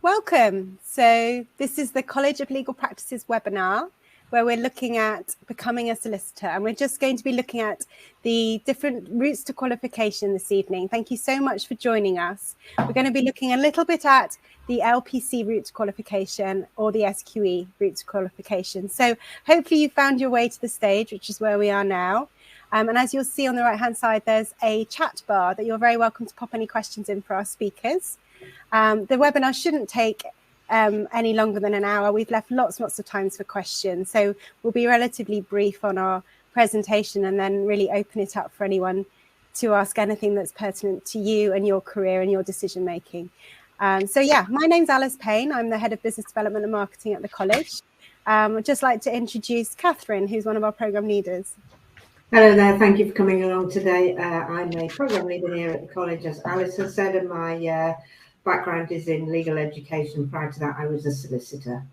Welcome. So this is the College of Legal Practices webinar where we're looking at becoming a solicitor, and we're just going to be looking at the different routes to qualification this evening. Thank you so much for joining us. We're going to be looking a little bit at the LPC route to qualification or the SQE route to qualification. So hopefully you found your way to the stage, which is where we are now. And as you'll see on the right hand side, there's a chat bar that you're very welcome to pop any questions in for our speakers. The webinar shouldn't take any longer than an hour. We've left lots of times for questions. So we'll be relatively brief on our presentation and then really open it up for anyone to ask anything that's pertinent to you and your career and your decision making. So yeah, my name's Alice Payne. I'm the Head of Business Development and Marketing at the college. I'd just like to introduce Catherine, who's one of our programme leaders. Hello there, thank you for coming along today. I'm a programme leader here at the college, as Alice has said, and my background is in legal education. Prior to that, I was a solicitor.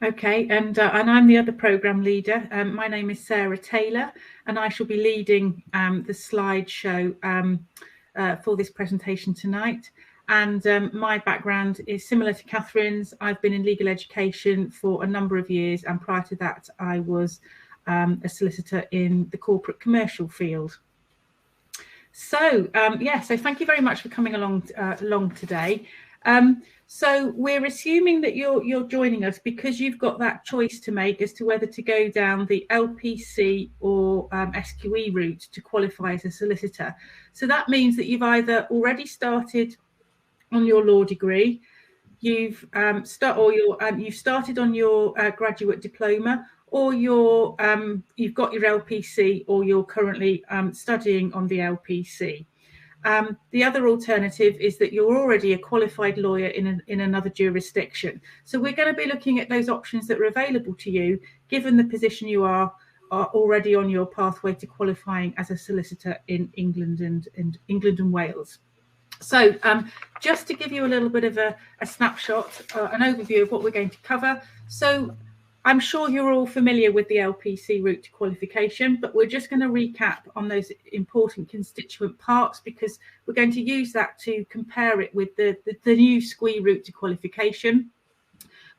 Okay, and I'm the other programme leader. My name is Sarah Taylor, and I shall be leading the slideshow for this presentation tonight. And my background is similar to Catherine's. I've been in legal education for a number of years, and prior to that, I was a solicitor in the corporate commercial field. So so thank you very much for coming along today. So we're assuming that you're joining us because you've got that choice to make as to whether to go down the LPC or SQE route to qualify as a solicitor. So that means that you've either already started on your law degree, you've started on your graduate diploma, or you've got your LPC, or you're currently studying on the LPC. The other alternative is that you're already a qualified lawyer in another jurisdiction. So we're going to be looking at those options that are available to you, given the position you are already on your pathway to qualifying as a solicitor in England and Wales. So just to give you a little bit of a snapshot, an overview of what we're going to cover. So I'm sure you're all familiar with the LPC route to qualification, but we're just going to recap on those important constituent parts because we're going to use that to compare it with the new SQE route to qualification.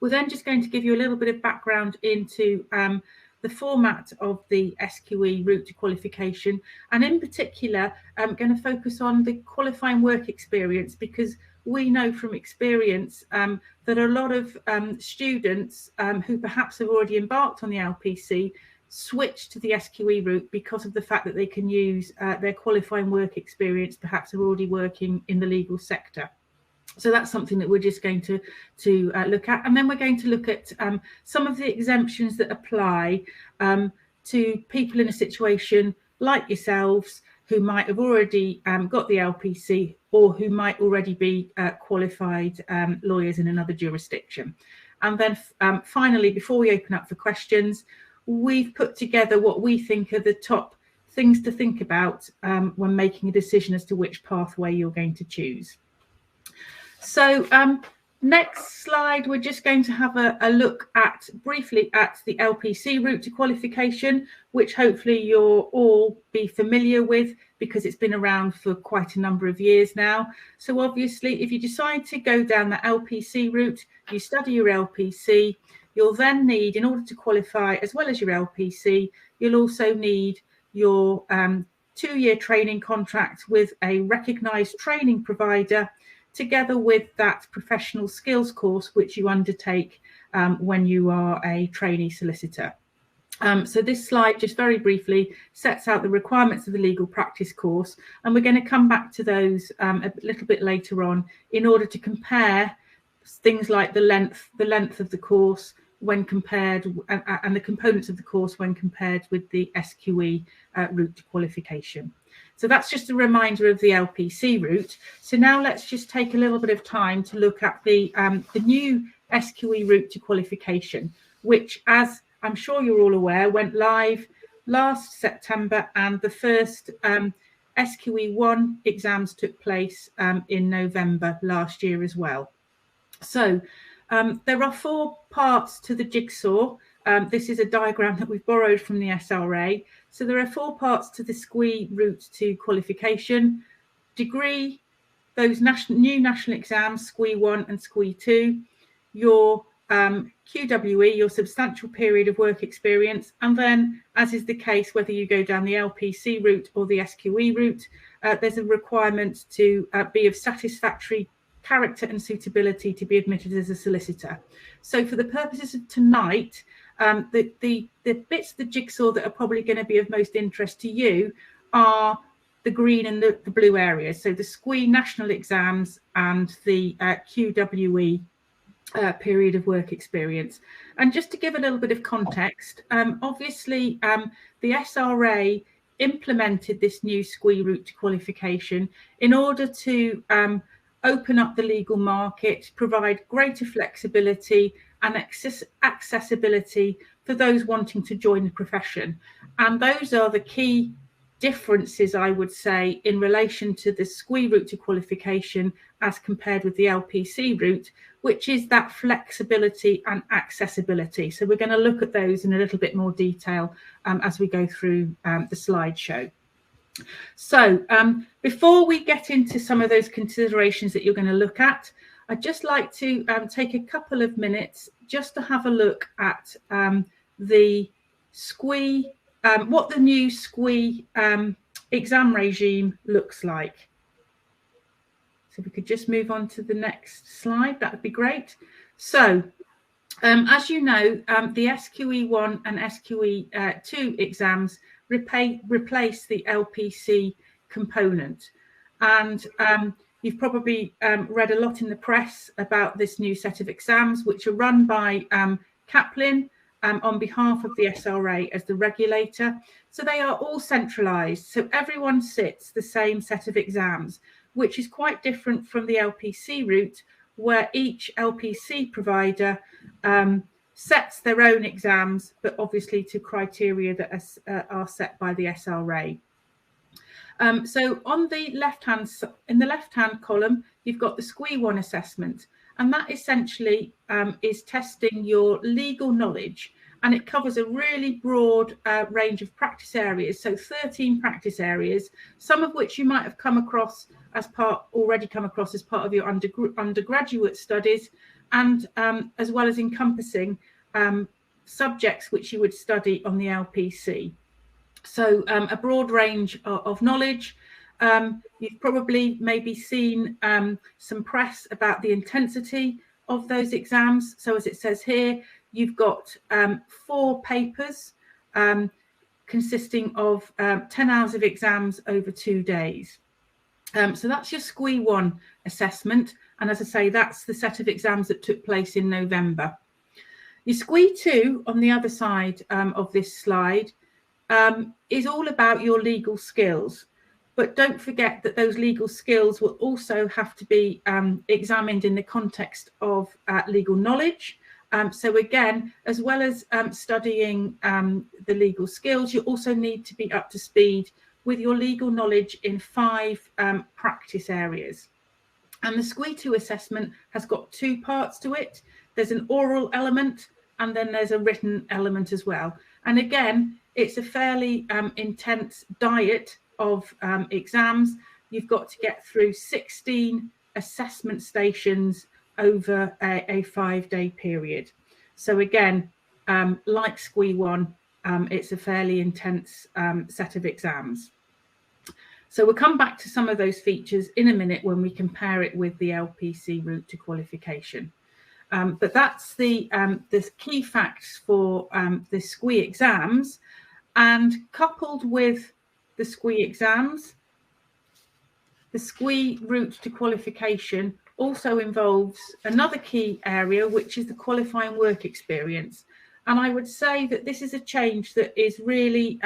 We're then just going to give you a little bit of background into the format of the SQE route to qualification, and in particular, I'm going to focus on the qualifying work experience because we know from experience that a lot of students who perhaps have already embarked on the LPC switch to the SQE route because of the fact that they can use their qualifying work experience, perhaps are already working in the legal sector. So that's something that we're just going to look at. And then we're going to look at some of the exemptions that apply to people in a situation like yourselves who might have already got the LPC or who might already be qualified lawyers in another jurisdiction. And then finally, before we open up for questions, we've put together what we think are the top things to think about when making a decision as to which pathway you're going to choose. So next slide, we're just going to have a look at briefly at the LPC route to qualification, which hopefully you'll all be familiar with because it's been around for quite a number of years now. So obviously, if you decide to go down the LPC route, you study your LPC, you'll then need, in order to qualify as well as your LPC, you'll also need your 2-year training contract with a recognised training provider, together with that professional skills course which you undertake when you are a trainee solicitor. So this slide just very briefly sets out the requirements of the legal practice course, and we're going to come back to those a little bit later on in order to compare things like the length of the course when compared and the components of the course when compared with the SQE route to qualification. So that's just a reminder of the LPC route. So now let's just take a little bit of time to look at the new SQE route to qualification, which, as I'm sure you're all aware, went live last September, and the first SQE 1 exams took place in November last year as well. So there are 4 parts to the jigsaw. This is a diagram that we've borrowed from the SRA. So there are 4 parts to the SQE route to qualification: degree, those new national exams, SQE 1 and SQE 2, your QWE, your substantial period of work experience, and then, as is the case whether you go down the LPC route or the SQE route, there's a requirement to be of satisfactory character and suitability to be admitted as a solicitor. So for the purposes of tonight, the bits of the jigsaw that are probably going to be of most interest to you are the green and the blue areas. So the SQE national exams and the QWE period of work experience. And just to give a little bit of context, obviously the SRA implemented this new SQE route to qualification in order to open up the legal market, provide greater flexibility and accessibility for those wanting to join the profession. And those are the key differences, I would say, in relation to the SQE route to qualification as compared with the LPC route, which is that flexibility and accessibility. So we're going to look at those in a little bit more detail as we go through the slideshow. So before we get into some of those considerations that you're going to look at, I'd just like to take a couple of minutes just to have a look at the SQE, what the new SQE exam regime looks like. So if we could just move on to the next slide, that would be great. So as you know, the SQE 1 and SQE 2 exams replace the LPC component. And you've probably read a lot in the press about this new set of exams, which are run by Kaplan on behalf of the SRA as the regulator. So they are all centralised. So everyone sits the same set of exams, which is quite different from the LPC route, where each LPC provider sets their own exams, but obviously to criteria that are set by the SRA. So on the in the left-hand column, you've got the SQE 1 assessment, and that essentially is testing your legal knowledge, and it covers a really broad range of practice areas. So 13 practice areas, some of which you might have already come across as part of your undergraduate studies, and as well as encompassing subjects which you would study on the LPC. So a broad range of knowledge. You've probably maybe seen some press about the intensity of those exams. So as it says here, you've got 4 papers consisting of 10 hours of exams over 2 days. So that's your SQE 1 assessment. And as I say, that's the set of exams that took place in November. Your SQE 2 on the other side of this slide is all about your legal skills. But don't forget that those legal skills will also have to be examined in the context of legal knowledge. So again, as well as studying the legal skills, you also need to be up to speed with your legal knowledge in 5 practice areas. And the SQE 2 assessment has got 2 parts to it. There's an oral element, and then there's a written element as well. And again, it's a fairly intense diet of exams. You've got to get through 16 assessment stations over a 5-day period. So again, like SQE 1, it's a fairly intense set of exams. So we'll come back to some of those features in a minute when we compare it with the LPC route to qualification. But that's the key facts for the SQE exams. And coupled with the SQE exams, the SQE route to qualification also involves another key area, which is the qualifying work experience. And I would say that this is a change that is really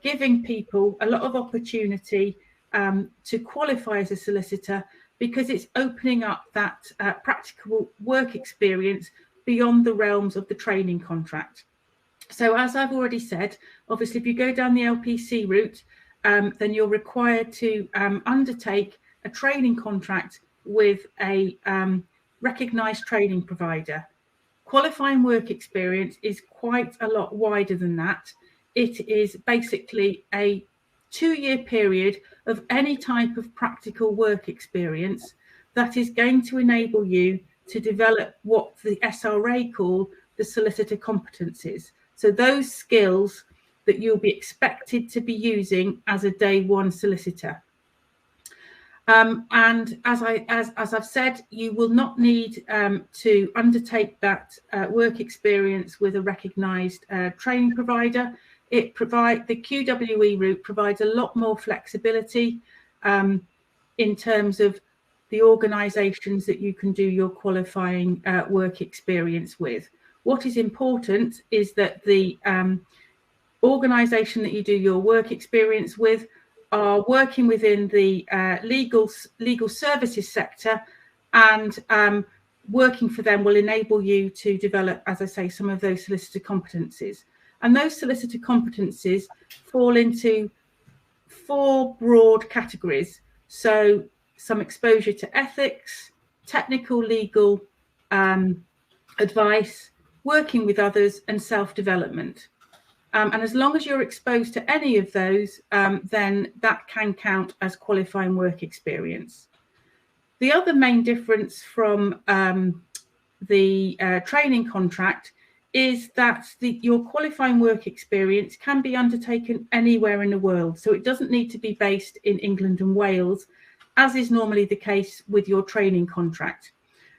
giving people a lot of opportunity to qualify as a solicitor, because it's opening up that practical work experience beyond the realms of the training contract. So as I've already said, obviously, if you go down the LPC route, then you're required to undertake a training contract with a recognised training provider. Qualifying work experience is quite a lot wider than that. It is basically a 2-year period of any type of practical work experience that is going to enable you to develop what the SRA call the solicitor competencies. So those skills that you'll be expected to be using as a day one solicitor. And as I've said, you will not need to undertake that work experience with a recognised training provider. The QWE route provides a lot more flexibility in terms of the organisations that you can do your qualifying work experience with. What is important is that the organisation that you do your work experience with are working within the legal services sector, and working for them will enable you to develop, as I say, some of those solicitor competencies. And those solicitor competencies fall into 4 broad categories. So some exposure to ethics, technical legal advice, working with others, and self-development. And as long as you're exposed to any of those, then that can count as qualifying work experience. The other main difference from the training contract is that your qualifying work experience can be undertaken anywhere in the world. So it doesn't need to be based in England and Wales, as is normally the case with your training contract.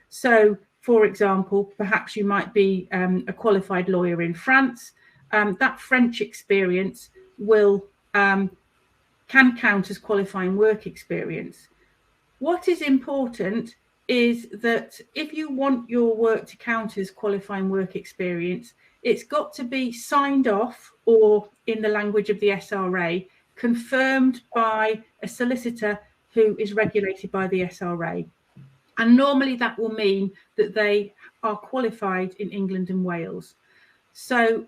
So, for example, perhaps you might be a qualified lawyer in France. That French experience can count as qualifying work experience. What is important is that if you want your work to count as qualifying work experience, it's got to be signed off, or in the language of the SRA, confirmed by a solicitor who is regulated by the SRA. And normally that will mean that they are qualified in England and Wales. So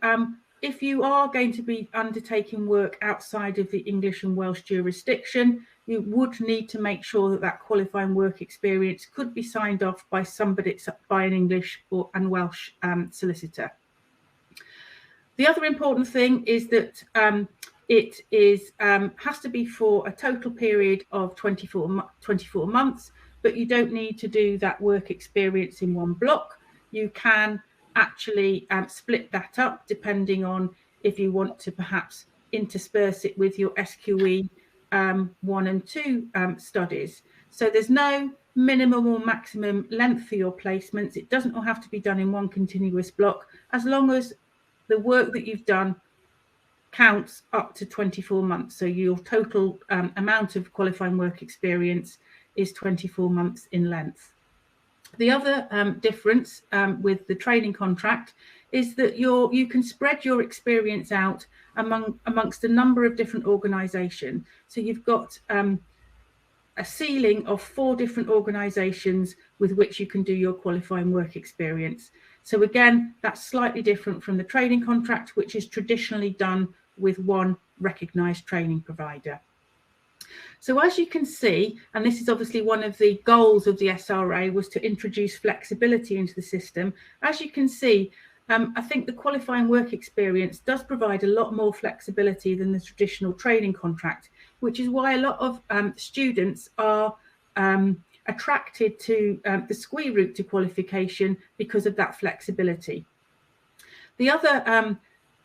if you are going to be undertaking work outside of the English and Welsh jurisdiction, you would need to make sure that that qualifying work experience could be signed off by by an English and Welsh solicitor. The other important thing is that it has to be for a total period of 24 months, but you don't need to do that work experience in one block. You can actually split that up depending on if you want to perhaps intersperse it with your SQE 1 and 2 studies. So there's no minimum or maximum length for your placements. It doesn't all have to be done in one continuous block, as long as the work that you've done counts up to 24 months. So your total amount of qualifying work experience is 24 months in length. The other difference with the training contract is that you can spread your experience out amongst a number of different organisations. So you've got a ceiling of 4 different organisations with which you can do your qualifying work experience. So again, that's slightly different from the training contract, which is traditionally done with one recognised training provider. So as you can see, and this is obviously one of the goals of the SRA, was to introduce flexibility into the system. As you can see, I think the qualifying work experience does provide a lot more flexibility than the traditional training contract, which is why a lot of students are attracted to the SQE route to qualification because of that flexibility. The other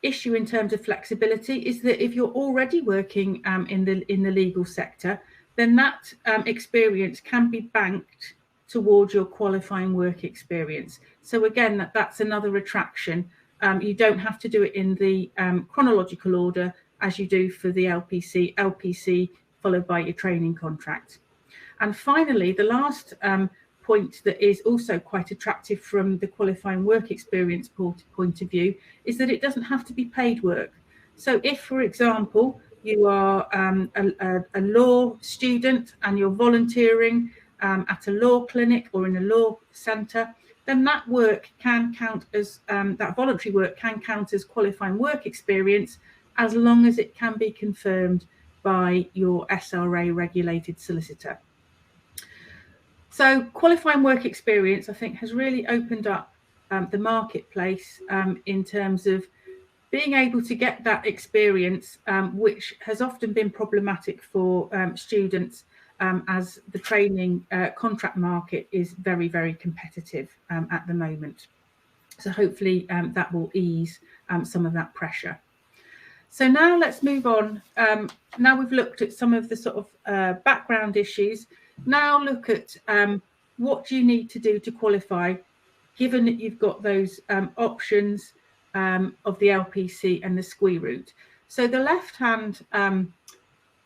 issue in terms of flexibility is that if you're already working in the legal sector, then that experience can be banked towards your qualifying work experience. So again, that's another attraction. You don't have to do it in the chronological order as you do for the LPC followed by your training contract. And finally, the last point that is also quite attractive from the qualifying work experience point of view is that it doesn't have to be paid work. So if, for example, you are a law student and you're volunteering at a law clinic or in a law centre, then that work can count as that voluntary work can count as qualifying work experience, as long as it can be confirmed by your SRA regulated solicitor. So qualifying work experience, I think, has really opened up the marketplace in terms of being able to get that experience, which has often been problematic for students, as the training contract market is very, very competitive at the moment. So hopefully that will ease some of that pressure. So now let's move on. Now we've looked at some of the sort of background issues. Now look at what do you need to do to qualify, given that you've got those options of the LPC and the SQE route. So the left-hand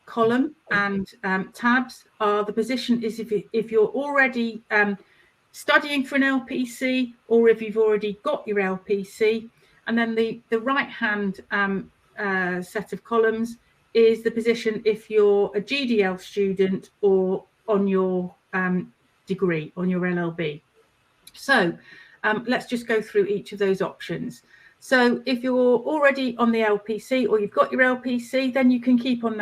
column and tabs are the position is if you're already studying for an LPC, or if you've already got your LPC. And then the right-hand set of columns is the position if you're a GDL student or on your degree, on your LLB. So let's just go through each of those options. So if you're already on the LPC, or you've got your LPC, then you can keep on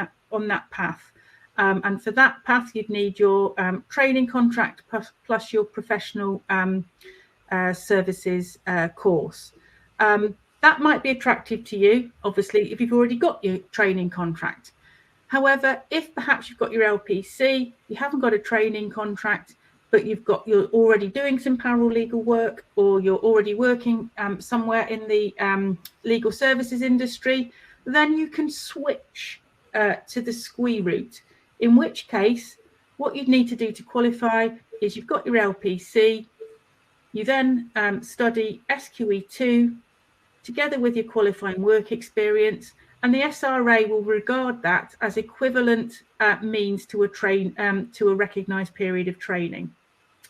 that path. And for that path, you'd need your training contract plus your professional services course. That might be attractive to you, obviously, if you've already got your training contract. However, if perhaps you've got your LPC, you haven't got a training contract, but you're already doing some paralegal work, or you're already working somewhere in the legal services industry, then you can switch to the SQE route. In which case, what you'd need to do to qualify is you've got your LPC, you then study SQE2 together with your qualifying work experience, and the SRA will regard that as equivalent means to a recognised period of training.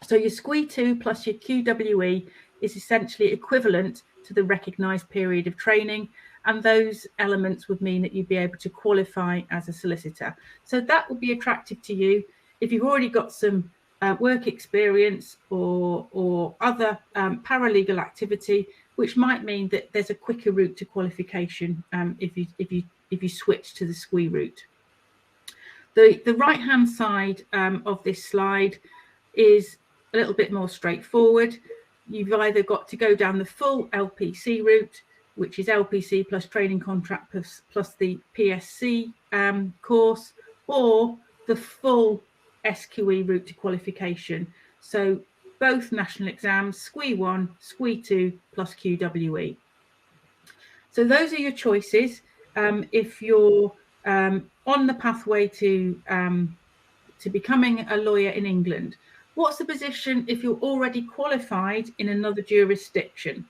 So your SQE2 plus your QWE is essentially equivalent to the recognised period of training, and those elements would mean that you'd be able to qualify as a solicitor. So that would be attractive to you if you've already got some work experience or other paralegal activity, which might mean that there's a quicker route to qualification if you switch to the SQE route. The right-hand side of this slide is a little bit more straightforward. You've either got to go down the full LPC route, which is LPC plus training contract plus the PSC course, or the full SQE route to qualification. So both national exams, SQE1, SQE2 plus QWE. So those are your choices if you're on the pathway to becoming a lawyer in England. What's the position if you're already qualified in another jurisdiction?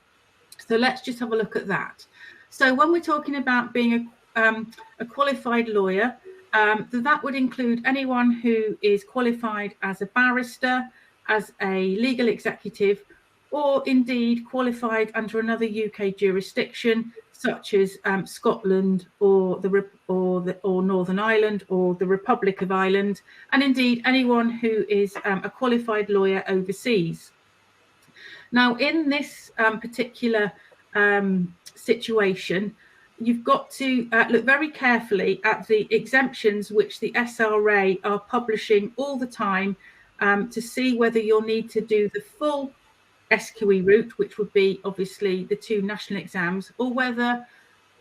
So let's just have a look at that. So when we're talking about being a qualified lawyer, that would include anyone who is qualified as a barrister, as a legal executive, or indeed qualified under another UK jurisdiction, such as Scotland or Northern Ireland or the Republic of Ireland, and indeed anyone who is a qualified lawyer overseas. Now, in this particular situation, you've got to look very carefully at the exemptions which the SRA are publishing all the time to see whether you'll need to do the full SQE route, which would be obviously the 2 national exams, or whether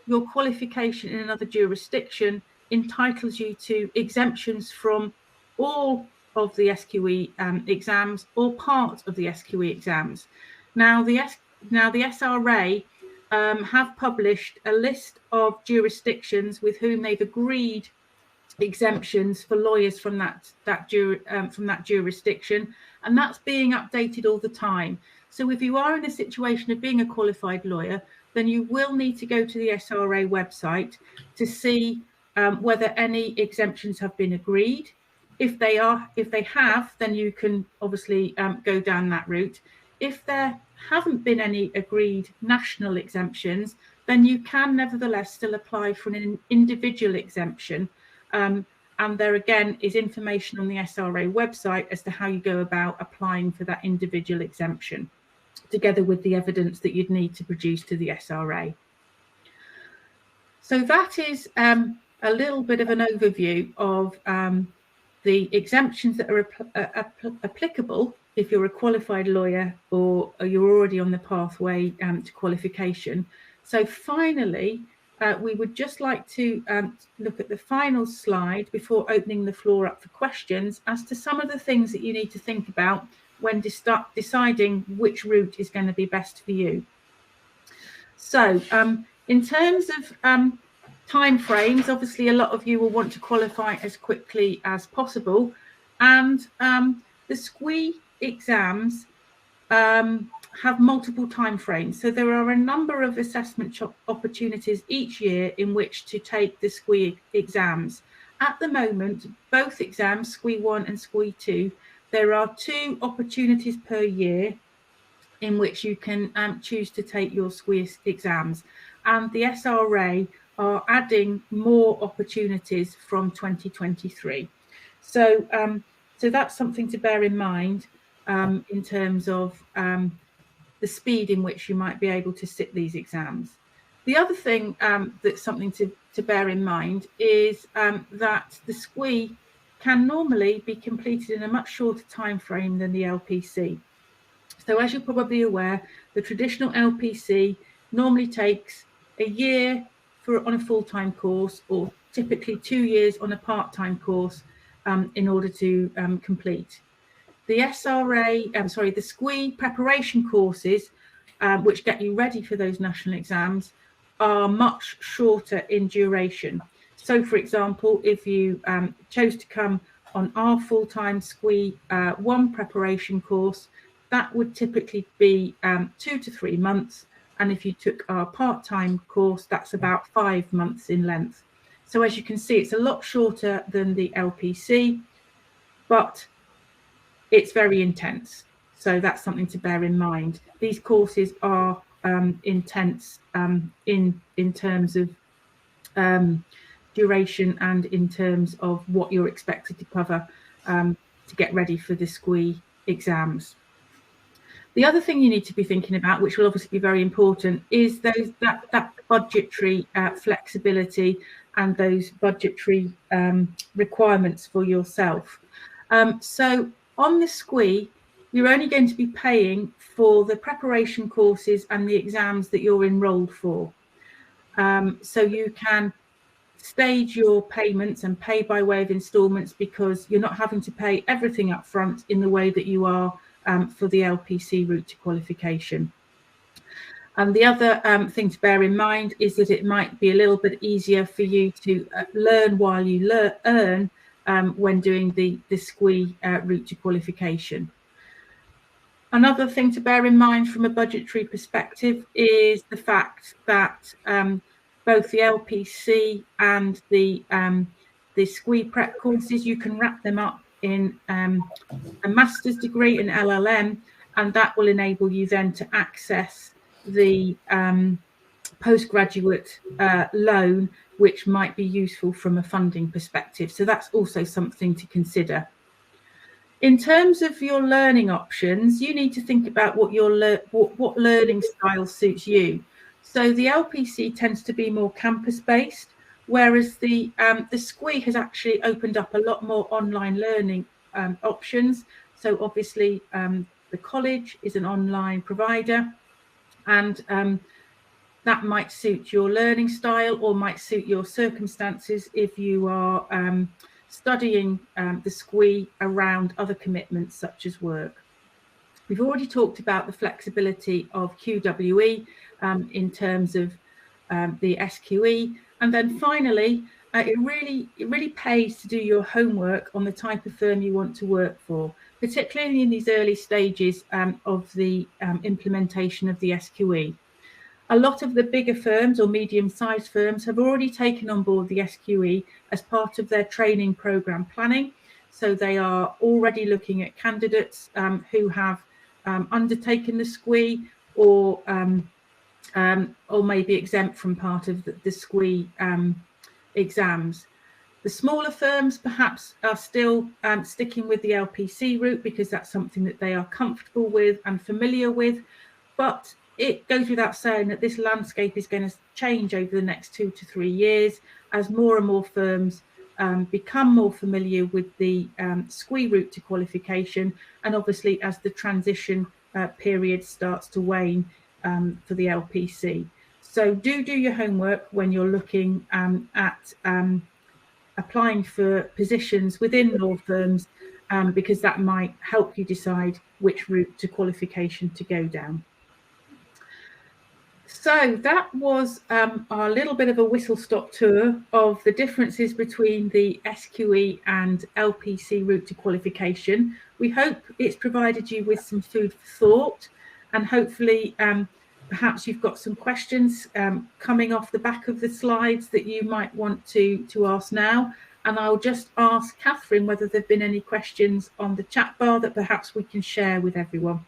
your qualification in another jurisdiction entitles you to exemptions from all of the SQE exams or part of the SQE exams. Now the SRA have published a list of jurisdictions with whom they've agreed exemptions for lawyers from that jurisdiction, and that's being updated all the time. So if you are in a situation of being a qualified lawyer, then you will need to go to the SRA website to see whether any exemptions have been agreed. If they have, then you can obviously go down that route. If there haven't been any agreed national exemptions, then you can nevertheless still apply for an individual exemption. And there again is information on the SRA website as to how you go about applying for that individual exemption, together with the evidence that you'd need to produce to the SRA. So that is a little bit of an overview of the exemptions that are applicable if you're a qualified lawyer or you're already on the pathway to qualification. So finally, we would just like to look at the final slide before opening the floor up for questions as to some of the things that you need to think about when deciding which route is going to be best for you. So in terms of time frames, obviously a lot of you will want to qualify as quickly as possible, and the SQE exams have multiple time frames. So there are a number of assessment opportunities each year in which to take the SQE exams. At the moment, both exams, SQE 1 and SQE 2, there are 2 opportunities per year in which you can choose to take your SQE exams. And the SRA are adding more opportunities from 2023. So, so that's something to bear in mind in terms of the speed in which you might be able to sit these exams. The other thing that's something to bear in mind is that the SQE can normally be completed in a much shorter time frame than the LPC. So as you're probably aware, the traditional LPC normally takes a year on a full-time course, or typically 2 years on a part-time course in order to complete. The the SQE preparation courses, which get you ready for those national exams, are much shorter in duration. So, for example, if you chose to come on our full-time SQE 1 preparation course, that would typically be 2 to 3 months. And if you took our part-time course, that's about 5 months in length. So as you can see, it's a lot shorter than the LPC, but it's very intense. So that's something to bear in mind. These courses are intense in terms of duration and in terms of what you're expected to cover to get ready for the SQE exams. The other thing you need to be thinking about, which will obviously be very important, is that budgetary flexibility and those budgetary requirements for yourself. So on the SQE, you're only going to be paying for the preparation courses and the exams that you're enrolled for. So you can stage your payments and pay by way of instalments, because you're not having to pay everything up front in the way that you are for the LPC route to qualification. And the other thing to bear in mind is that it might be a little bit easier for you to learn while you earn when doing the SQE route to qualification. Another thing to bear in mind from a budgetary perspective is the fact that both the LPC and the SQE prep courses, you can wrap them up in a master's degree in LLM, and that will enable you then to access the postgraduate loan, which might be useful from a funding perspective. So that's also something to consider. In terms of your learning options, you need to think about what learning style suits you. So the LPC tends to be more campus-based, whereas the SQE has actually opened up a lot more online learning options. So obviously the college is an online provider, and that might suit your learning style or might suit your circumstances if you are studying the SQE around other commitments such as work. We've already talked about the flexibility of QWE in terms of the SQE, and then finally it really pays to do your homework on the type of firm you want to work for, particularly in these early stages of the implementation of the SQE. A lot of the bigger firms or medium-sized firms have already taken on board the SQE as part of their training program planning. So they are already looking at candidates who have undertaken the SQE or maybe exempt from part of the SQE exams. The smaller firms perhaps are still sticking with the LPC route because that's something that they are comfortable with and familiar with, but it goes without saying that this landscape is going to change over the next 2 to 3 years as more and more firms become more familiar with the SQE route to qualification, and obviously as the transition period starts to wane for the LPC. So do your homework when you're looking at applying for positions within law firms, because that might help you decide which route to qualification to go down. So that was our little bit of a whistle-stop tour of the differences between the SQE and LPC route to qualification. We hope it's provided you with some food for thought, and hopefully perhaps you've got some questions coming off the back of the slides that you might want to ask now. And I'll just ask Catherine whether there have been any questions on the chat bar that perhaps we can share with everyone.